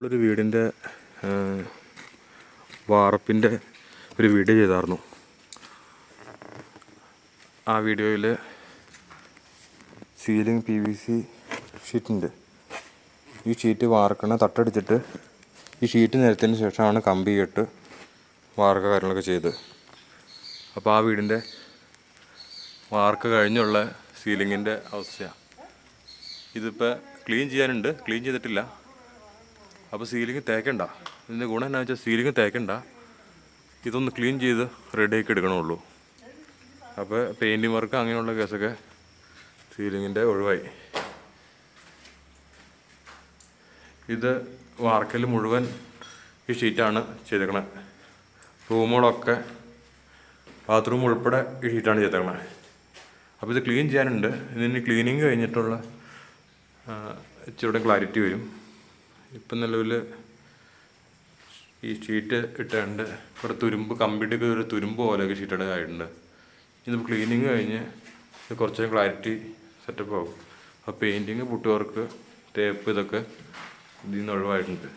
ഒരു വീടിൻ്റെ വാർപ്പിൻ്റെ ഒരു വീഡിയോ ചെയ്തായിരുന്നു. ആ വീഡിയോയിൽ സീലിംഗ് PVC ഷീറ്റുണ്ട്. ഈ ഷീറ്റ് വാർക്കണ തട്ടടിച്ചിട്ട് ഈ ഷീറ്റ് നിരത്തിയതിന് ശേഷമാണ് കമ്പി കെട്ട് വാർക്ക കാര്യങ്ങളൊക്കെ ചെയ്ത്. അപ്പോൾ ആ വീടിൻ്റെ വാർക്ക കഴിഞ്ഞുള്ള സീലിങ്ങിൻ്റെ അവസ്ഥയാണ്. ഇതിപ്പോൾ ക്ലീൻ ചെയ്യാനുണ്ട്, ക്ലീൻ ചെയ്തിട്ടില്ല. അപ്പോൾ സീലിംഗ് തേക്കണ്ട. ഇതിൻ്റെ ഗുണം എന്താണെന്ന് വെച്ചാൽ സീലിംഗ് തേക്കണ്ട, ഇതൊന്ന് ക്ലീൻ ചെയ്ത് റെഡിയാക്കി എടുക്കണമുള്ളൂ. അപ്പോൾ പെയിൻറ്റിങ് വർക്ക് അങ്ങനെയുള്ള കേസൊക്കെ സീലിങ്ങിൻ്റെ ഒഴിവായി. ഇത് വാർക്കൽ മുഴുവൻ ഈ ഷീറ്റാണ് ചെയ്തേക്കണത്. റൂമുകളൊക്കെ ബാത്റൂം ഉൾപ്പെടെ ഈ ഷീറ്റാണ് ചെയ്തേക്കണത്. അപ്പോൾ ഇത് ക്ലീൻ ചെയ്യാനുണ്ട്. ഇതിന് ക്ലീനിങ് കഴിഞ്ഞിട്ടുള്ള ഇച്ചിരി ക്ലാരിറ്റി വരും. ഇപ്പം നിലവിൽ ഈ ഷീറ്റ് ഇട്ടുണ്ട്. ഇവിടെ തുരുമ്പ്, കമ്പിയുടെയൊക്കെ ഒരു തുരുമ്പ് പോലെയൊക്കെ ഷീറ്റ് ആയിട്ടുണ്ട്. ഇതിപ്പോൾ ക്ലീനിങ് കഴിഞ്ഞ് ഇത് കുറച്ചുകൂടി ക്ലാരിറ്റി സെറ്റപ്പ് ആകും. അപ്പോൾ പെയിൻറ്റിങ്, പുട്ട് വർക്ക്, തേപ്പ് ഇതൊക്കെ ഇതിൽ നിന്ന് ഒഴിവായിട്ടുണ്ട്.